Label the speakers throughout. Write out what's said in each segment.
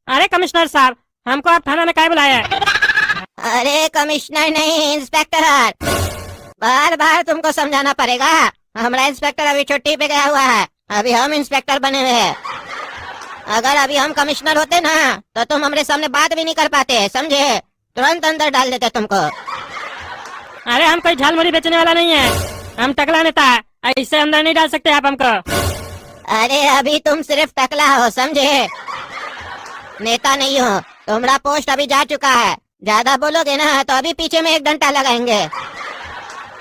Speaker 1: अरे कमिश्नर साहब, हमको आप थाना में काहे बुलाया है?
Speaker 2: अरे कमिश्नर नहीं, इंस्पेक्टर। बार बार तुमको समझाना पड़ेगा। हमारा इंस्पेक्टर अभी छुट्टी पे गया हुआ है, अभी हम इंस्पेक्टर बने हुए हैं। अगर अभी हम कमिश्नर होते ना तो तुम हमारे सामने बात भी नहीं कर पाते, समझे? तुरंत अंदर डाल देते तुमको।
Speaker 1: अरे हम कोई झालमुड़ी बेचने वाला नहीं है, हम टकला नेता है, ऐसे अंदर नहीं डाल सकते आप हमको।
Speaker 2: अरे अभी तुम सिर्फ टकला हो, समझे? नेता नहीं हो। तुम्हारा पोस्ट अभी जा चुका है। ज्यादा बोलोगे ना तो अभी पीछे में एक डंडा लगाएंगे।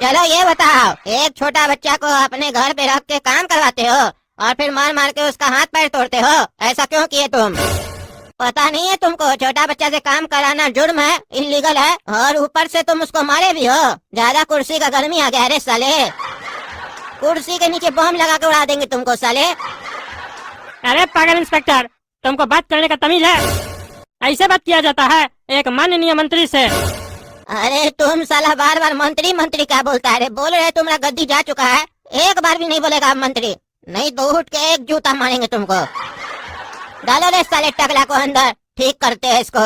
Speaker 2: चलो ये बताओ, एक छोटा बच्चा को अपने घर पे रख के काम करवाते हो और फिर मार मार के उसका हाथ पैर तोड़ते हो, ऐसा क्यों किए तुम? पता नहीं है तुमको छोटा बच्चा से काम कराना जुर्म है, इलीगल है, और ऊपर से तुम उसको मारे भी हो। ज्यादा कुर्सी का गर्मी आ गया रे साले। कुर्सी के नीचे बम लगा के उड़ा देंगे तुमको साले।
Speaker 1: अरे पागल इंस्पेक्टर, तुमको बात करने का तमीज है? ऐसे बात किया जाता है एक माननीय मंत्री से?
Speaker 2: अरे तुम साला बार बार मंत्री मंत्री क्या बोलता है रे? बोल रहे तुम्हारा गद्दी जा चुका है, एक बार भी नहीं बोलेगा आप मंत्री, नहीं तो उठ के एक जूता मारेंगे तुमको। डालो रे साले टकला को अंदर, ठीक करते हैं इसको।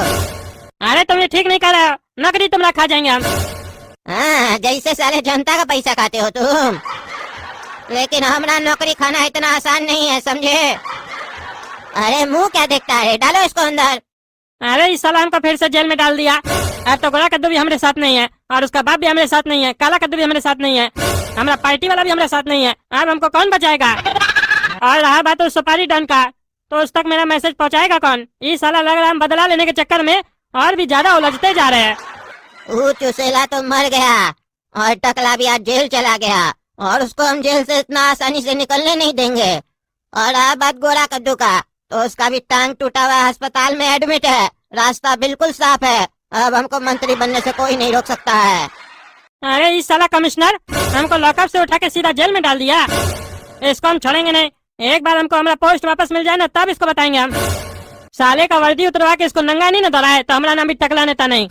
Speaker 1: अरे तुम ये ठीक नहीं कर रहे हो, नौकरी तुम्हारा खा जाएंगे हम।
Speaker 2: हाँ, जैसे साले जनता का पैसा खाते हो तुम, लेकिन हमारा नौकरी खाना इतना आसान नहीं है, समझे? अरे मुंह क्या देखता है, डालो इसको अंदर।
Speaker 1: अरे इस साला हमको फिर से जेल में डाल दिया। अब तो गोरा कद्दू भी हमारे साथ नहीं है और उसका बाप भी हमारे साथ नहीं है, काला कद्दू भी हमारे साथ नहीं है, हमारा पार्टी वाला भी हमारे साथ नहीं है। अब हमको कौन बचाएगा? और रहा बात उस सुपारी डन का, तो उस तक मेरा मैसेज पहुंचाएगा कौन? इस साला लग रहा है हम बदला लेने के चक्कर में और भी ज्यादा उलझते जा रहे हैं।
Speaker 2: वो चुसेला तो मर गया और टकला भी आज जेल चला गया, और उसको हम जेल से इतना आसानी से निकलने नहीं देंगे। और अब बात गोरा कद्दू का, तो उसका भी टांग टूटा हुआ अस्पताल में एडमिट है, रास्ता बिल्कुल साफ है। अब हमको मंत्री बनने से कोई नहीं रोक सकता है।
Speaker 1: अरे इस साला कमिश्नर हमको लॉकअप से उठा के सीधा जेल में डाल दिया, इसको हम छोड़ेंगे नहीं। एक बार हमको हमारा पोस्ट वापस मिल जाए ना तब इसको बताएंगे हम। साले का वर्दी उतरवा के इसको नंगा नहीं न दौड़ाए तो हमारा नाम भी टकला नेता नहीं।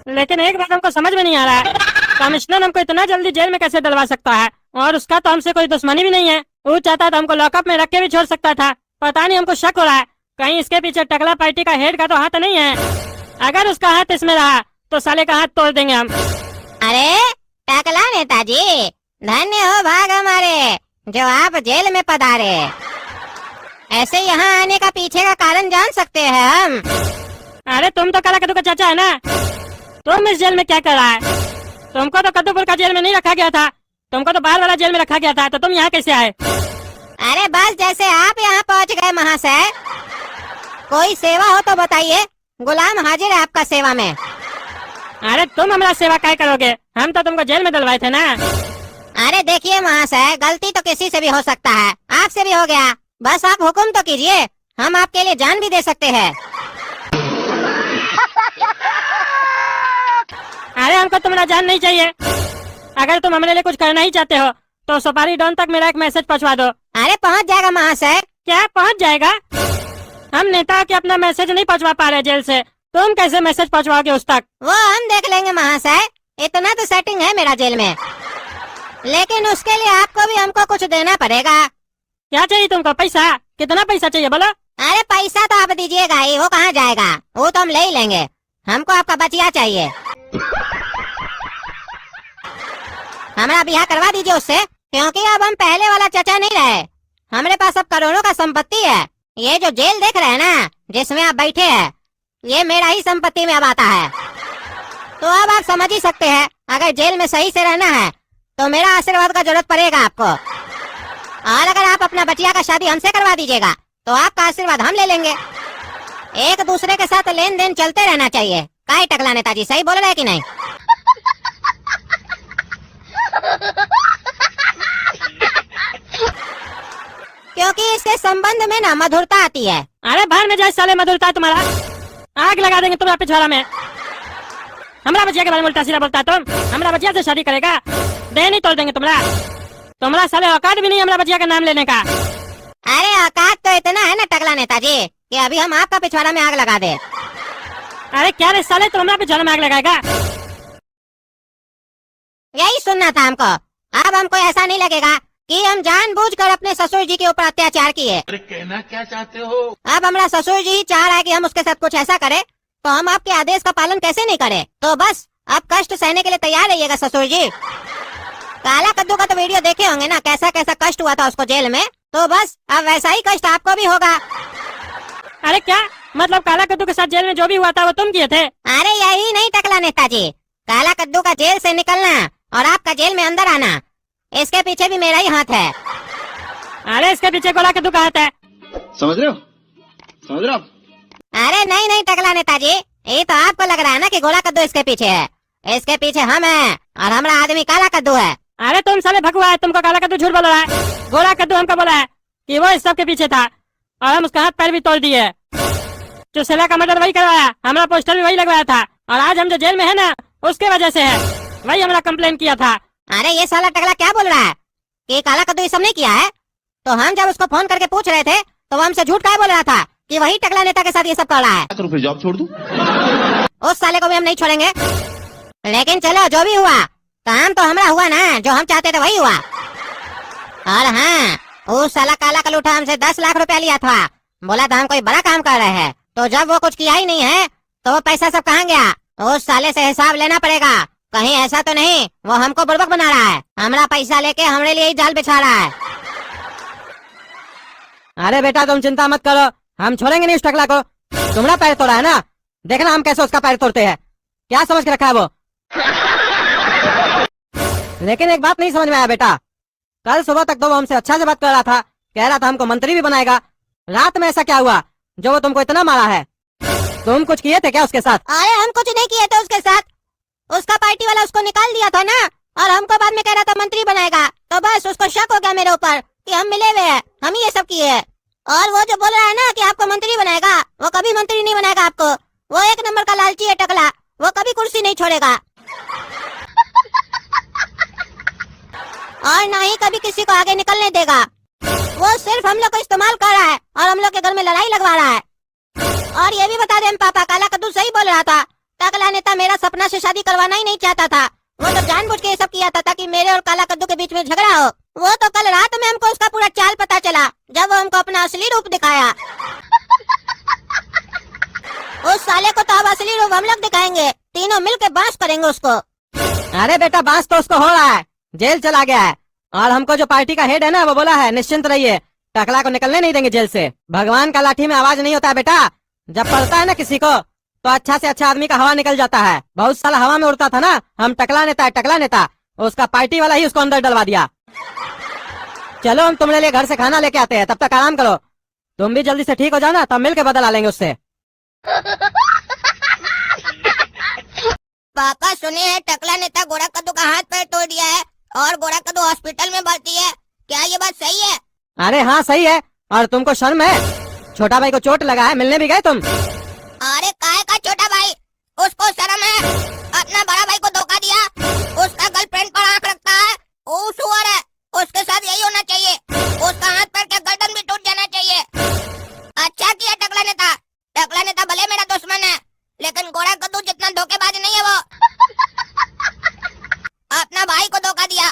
Speaker 1: लेकिन एक बात हमको समझ में नहीं आ रहा है, कमिश्नर हमको इतना जल्दी जेल में कैसे डलवा सकता है? और उसका तो हमसे कोई दुश्मनी भी नहीं है, वो चाहता तो हमको लॉकअप में रख के भी छोड़ सकता था। पता नहीं, हमको शक हो रहा है कहीं इसके पीछे टकला पार्टी का हेड का तो हाथ नहीं है। अगर उसका हाथ इसमें रहा तो साले का हाथ तोड़ देंगे हम।
Speaker 2: अरे टकला नेताजी, धन्य हो भाग हमारे जो आप जेल में पधारे। ऐसे यहाँ आने का पीछे का कारण जान सकते हैं हम?
Speaker 1: अरे तुम तो काला कद्दू का चाचा है ना, तुम इस जेल में क्या कर रहा है? तुमको तो कद्दूपुर का जेल में नहीं रखा गया था, तुमको तो बाहर वाला जेल में रखा गया था, तो तुम यहाँ कैसे आए?
Speaker 2: अरे बस जैसे आप यहाँ पहुँच गए महाशय, कोई सेवा हो तो बताइए, गुलाम हाजिर है आपका सेवा में।
Speaker 1: अरे तुम हमारा सेवा क्या करोगे? हम तो तुमको जेल में डलवाए थे ना।
Speaker 2: अरे देखिए महाशय, गलती तो किसी से भी हो सकता है, आपसे भी हो गया, बस आप हुक्म तो कीजिए, हम आपके लिए जान भी दे सकते हैं।
Speaker 1: अरे हमको तुम्हारा जान नहीं चाहिए, अगर तुम हमारे लिए कुछ करना ही चाहते हो तो सुपारी डॉन तक मेरा एक मैसेज पहुंचवा दो।
Speaker 2: अरे पहुंच जाएगा महाशय।
Speaker 1: क्या पहुंच जाएगा? हम नेता के अपना मैसेज नहीं पहुंचवा पा रहे जेल से, तुम कैसे मैसेज पहुंचवाओगे उस तक?
Speaker 2: वो हम देख लेंगे महाशय, इतना तो सेटिंग है मेरा जेल में, लेकिन उसके लिए आपको भी हमको कुछ देना पड़ेगा।
Speaker 1: क्या चाहिए तुमको? पैसा? कितना पैसा चाहिए बोलो?
Speaker 2: अरे पैसा तो आप दीजिएगा ही, वो कहाँ जाएगा, वो तो हम ले ही लेंगे, हमको आपका बचिया चाहिए। हमारा ब्याह करवा दीजिए उससे, क्योंकि अब हम पहले वाला चचा नहीं रहे, हमारे पास अब करोड़ों का संपत्ति है। ये जो जेल देख रहे हैं ना जिसमें आप बैठे हैं, ये मेरा ही संपत्ति में अब आता है। तो अब आप समझ ही सकते हैं, अगर जेल में सही से रहना है तो मेरा आशीर्वाद का जरूरत पड़ेगा आपको, और अगर आप अपना बचिया का शादी हमसे करवा दीजिएगा तो आपका आशीर्वाद हम ले लेंगे। एक दूसरे के साथ लेन देन चलते रहना चाहिए। काहे टकला नेताजी, सही बोल रहे हैं कि नहीं? क्योंकि इसके संबंध में ना मधुरता आती है।
Speaker 1: अरे बाहर में जाए साले, मधुरता तुम्हारा, आग लगा देंगे तुम्हारा पिछवाड़ा में। हमारा बचिया के बारे में उल्टा सीधा बोलता है तुम, हमारा बचिया से शादी करेगा? दे नहीं तोड़ देंगे तुम्हारा साले औकात भी नहीं हमारा बचिया का नाम लेने का।
Speaker 2: अरे औकात तो इतना है ना टकला नेताजी कि अभी हम आपका पिछवाड़ा में आग लगा दे।
Speaker 1: अरे क्या रे साले, तुम हमारा पिछवाड़ा में आग लगाएगा?
Speaker 2: यही सुनना था हमको। अब हमको ऐसा नहीं लगेगा कि हम जानबूझकर अपने ससुर जी के ऊपर अत्याचार किए।
Speaker 3: अरे कहना क्या चाहते हो?
Speaker 2: अब हमारा ससुर जी चाह रहा है कि हम उसके साथ कुछ ऐसा करें, तो हम आपके आदेश का पालन कैसे नहीं करें? तो बस आप कष्ट सहने के लिए तैयार रहिएगा ससुर जी। काला कद्दू का तो वीडियो देखे होंगे ना, कैसा कैसा कष्ट हुआ था उसको जेल में, तो बस अब वैसा ही कष्ट आपको भी होगा।
Speaker 1: अरे क्या मतलब काला कद्दू के साथ जेल में जो भी हुआ था वो तुम किए थे?
Speaker 2: अरे यही नहीं टकला नेताजी, काला कद्दू का जेल से निकलना और आपका जेल में अंदर आना, इसके पीछे भी मेरा ही हाथ है।
Speaker 1: अरे इसके पीछे गोला कद्दू का हाथ है।
Speaker 3: समझ रहे हो? समझ रहे हो आप?
Speaker 2: अरे नहीं नहीं टकला नेताजी, ये तो आपको लग रहा है ना कि गोला कद्दू इसके पीछे है। इसके पीछे हम हैं और हमारा आदमी काला कद्दू है।
Speaker 1: अरे तुम साले भगवा है, तुमको काला कद्दू झूठ बोल रहा है। गोला कद्दू हमको बोला है कि वो इस सब के पीछे था और हम उसका हाथ पैर भी तोड़ दिए। चुसेला का मर्डर वही करवाया, हमारा पोस्टर भी वही लगवाया था, और आज हम जो जेल में है ना उसके वजह से है, वही हमारा कंप्लेन किया था।
Speaker 2: अरे ये साला टकला क्या बोल रहा है कि काला कद्दू ये सब नहीं किया है? तो हम जब उसको फोन करके पूछ रहे थे तो वो हमसे झूठ क्या बोल रहा था कि वही टकला नेता के साथ ये सब कर रहा है।
Speaker 3: तो फिर जॉब छोड़ दूं?
Speaker 2: उस साले को भी हम नहीं छोड़ेंगे। लेकिन चलो जो भी हुआ, काम तो हमारा हुआ ना, जो हम चाहते थे वही हुआ। और हाँ, उस साला काला कलूठा हमसे 10 लाख रुपया लिया था, बोला था हम कोई बड़ा काम कर रहे हैं, तो जब वो कुछ किया ही नहीं है तो वो पैसा सब कहाँ गया? उस साले से हिसाब लेना पड़ेगा। कहीं ऐसा तो नहीं वो हमको बुड़बक बना रहा है, हमारा पैसा लेके हमारे लिए ही जाल बिछा रहा है।
Speaker 4: अरे बेटा तुम चिंता मत करो, हम छोड़ेंगे नहीं उस टकला को। तुम्हारा पैर तोड़ा है ना, देखना हम कैसे उसका पैर तोड़ते हैं। क्या समझ के रखा है वो? लेकिन एक बात नहीं समझ में आया बेटा, कल सुबह तक तो वो हमसे अच्छा से बात कर रहा था, कह रहा था हमको मंत्री भी बनाएगा। रात में ऐसा क्या हुआ जो वो तुमको इतना मारा है? तुम कुछ किए थे क्या उसके साथ?
Speaker 2: अरे हम कुछ नहीं किए थे उसके साथ, उसका पार्टी वाला उसको निकाल दिया था ना, और हमको बाद में कह रहा था मंत्री बनाएगा, तो बस उसको शक हो गया मेरे ऊपर कि हम मिले हुए हैं, हम ही ये सब किए हैं। और वो जो बोल रहा है ना कि आपको मंत्री बनाएगा, वो कभी मंत्री नहीं बनाएगा आपको। वो एक नंबर का लालची है टकला, वो कभी कुर्सी नहीं छोड़ेगा और ना ही कभी किसी को आगे निकलने देगा। वो सिर्फ हम लोग को इस्तेमाल कर रहा है और हम लोग के घर में लड़ाई लगवा रहा है। और ये भी बता दें पापा, काला कद्दू सही बोल रहा था, टकला नेता मेरा सपना से शादी करवाना ही नहीं चाहता था। वो तो जानबूझ के ये सब किया था ताकि मेरे और काला कद्दू के बीच में झगड़ा हो। वो तो कल रात में हमको उसका पूरा चाल पता चला, जब वो हमको अपना असली रूप दिखाया। उस साले को तो अब असली रूप हम लोग दिखाएंगे, तीनों मिलके बांस करेंगे उसको।
Speaker 4: अरे बेटा बांस तो उसको हो रहा है, जेल चला गया है, और हमको जो पार्टी का हेड है ना वो बोला है निश्चिंत रहिए, टकला को निकलने नहीं देंगे जेल से। भगवान का लाठी में आवाज नहीं होता है बेटा, जब पड़ता है ना किसी को तो अच्छा से अच्छा आदमी का हवा निकल जाता है। बहुत साल हवा में उड़ता था ना, हम टकला नेता टकला नेता, उसका पार्टी वाला ही उसको अंदर डलवा दिया। चलो हम तुम्हारे लिए घर से खाना लेके आते हैं, तब तक आराम करो। तुम भी जल्दी से ठीक हो जाओ ना, तब मिल के बदला लेंगे उससे।
Speaker 2: पापा सुनिए, टकला नेता गोरा कद्दू का हाथ पैर तोड़ दिया है और गोरा कद्दू हॉस्पिटल में भर्ती है, क्या ये बात सही है?
Speaker 4: अरे हाँ सही है, और तुमको शर्म है? छोटा भाई को चोट लगा है, मिलने भी गए तुम?
Speaker 2: अरे काय का छोटा भाई, उसको शर्म है? अपना बड़ा भाई को धोखा दिया, उसका गर्लफ्रेंड पर आंख रखता है, वो सुअर है, उसके साथ यही होना चाहिए, उसका हाथ पैर का गर्दन भी टूट जाना चाहिए। अच्छा किया टकला नेता, टकला नेता भले मेरा दुश्मन है, लेकिन गोरा कद्दू जितना धोखेबाज नहीं है वो। अपना भाई को धोखा दिया,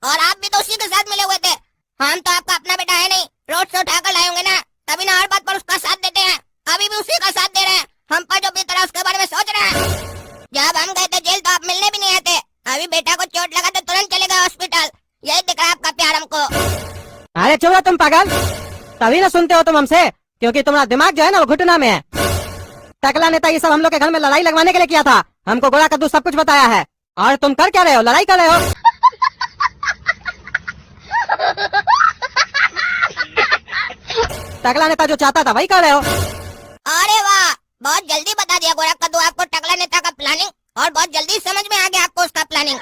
Speaker 2: और आप भी तो उसी के साथ मिले हुए थे। हम तो आपका अपना बेटा है नहीं, रोड से उठाकर लाए होंगे ना, तभी ना हर बात पर उसका साथ देते हैं। अभी भी उसी का साथ दे रहे हैं, हम पर जो बीत रहा है उसके बारे में सोच रहे हैं। जब हम गए थे जेल तो आप मिलने भी नहीं आते, अभी बेटा को चोट लगा तो तुरंत चले गए हॉस्पिटल। यही दिख रहा है आपका प्यार हमको।
Speaker 4: अरे चुप रहो तुम पागल, तभी ना सुनते हो तुम हमसे, क्योंकि तुम्हारा दिमाग जो है ना वो घुटना में है। टकला नेता ये सब हम लोग के घर में लड़ाई लगवाने के लिए किया था, हमको गोरा कद्दू सब कुछ बताया है, और तुम कर क्या रहे हो? लड़ाई कर रहे हो। टकला नेता जो चाहता था वही कर रहे हो।
Speaker 2: अरे वाह, बहुत जल्दी बता दिया गोरा कद्दू आपको टकला नेता का प्लानिंग, और बहुत जल्दी समझ में आ गया आपको उसका प्लानिंग।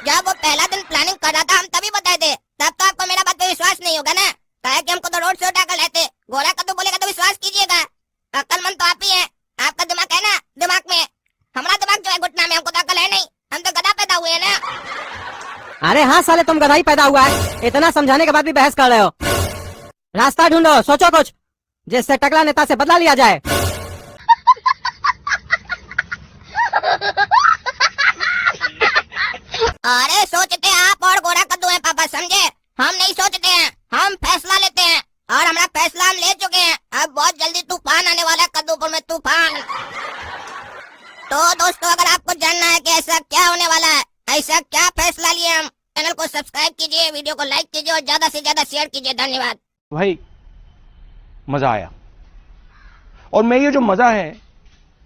Speaker 2: जब वो पहला दिन प्लानिंग कर रहा था हम तभी बताए थे, तब तो आपको मेरा बात पे विश्वास नहीं होगा ना, कहा कि हमको तो रोड से उठाकर लाते। गोरा कद्दू बोलेगा तो विश्वास कीजिएगा, अक्लमंद तो आप ही हैं, आपका दिमाग है ना दिमाग में, हमारा दिमाग जो है घुटना में, हमको तो अकल है नहीं, हम तो गधा पैदा हुए हैं ना।
Speaker 4: अरे हाँ साले तुम गधा ही पैदा हुआ है, इतना समझाने के बाद भी बहस कर रहे हो। रास्ता ढूंढो, सोचो कुछ जिससे टकला नेता से बदला लिया जाए।
Speaker 2: अरे सोचते आप और गोरा कद्दू है पापा, समझे? हम नहीं सोचते हैं, हम फैसला लेते हैं और हमारा फैसला हम ले चुके हैं। अब बहुत जल्दी तूफान आने वाला है, कद्दूपुर में तूफान। तो दोस्तों, अगर आपको जानना है कि ऐसा क्या होने वाला है, ऐसा क्या फैसला लिए हम, चैनल को सब्सक्राइब कीजिए, वीडियो को लाइक कीजिए और ज्यादा से ज्यादा शेयर कीजिए। धन्यवाद
Speaker 5: भाई, मजा आया। और मैं ये जो मजा है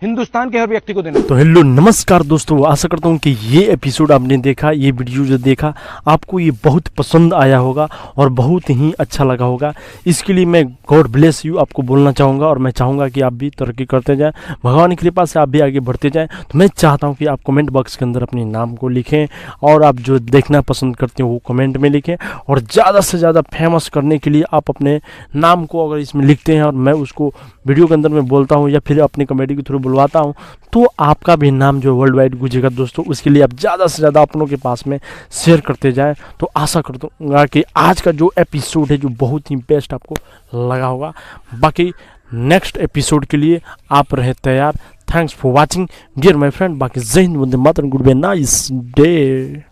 Speaker 5: हिंदुस्तान के हर व्यक्ति को देना।
Speaker 6: तो हेलो नमस्कार दोस्तों, आशा करता हूँ कि ये एपिसोड आपने देखा, ये वीडियो जो देखा आपको ये बहुत पसंद आया होगा और बहुत ही अच्छा लगा होगा। इसके लिए मैं गॉड ब्लेस यू आपको बोलना चाहूँगा और मैं चाहूँगा कि आप भी तरक्की करते जाएं, भगवान की कृपा से आप भी आगे बढ़ते जाएं। तो मैं चाहता हूँ कि आप कमेंट बॉक्स के अंदर अपने नाम को लिखें और आप जो देखना पसंद करते हो वो कमेंट में लिखें, और ज़्यादा से ज़्यादा फेमस करने के लिए आप अपने नाम को अगर इसमें लिखते हैं और मैं उसको वीडियो के अंदर में बोलता हूँ या फिर अपनी कमेडी के थ्रू बुलवाता हूँ, तो आपका भी नाम जो वर्ल्ड वाइड गुजेगा दोस्तों। उसके लिए आप ज़्यादा से ज़्यादा अपनों के पास में शेयर करते जाएं। तो आशा करता कि आज का जो एपिसोड है जो बहुत ही बेस्ट आपको लगा होगा। बाकी नेक्स्ट एपिसोड के लिए आप रहे तैयार। Thanks for watching dear my friend. बाकी जय हिंद, वंदे मातरम, गुड बाय, नाइस डे।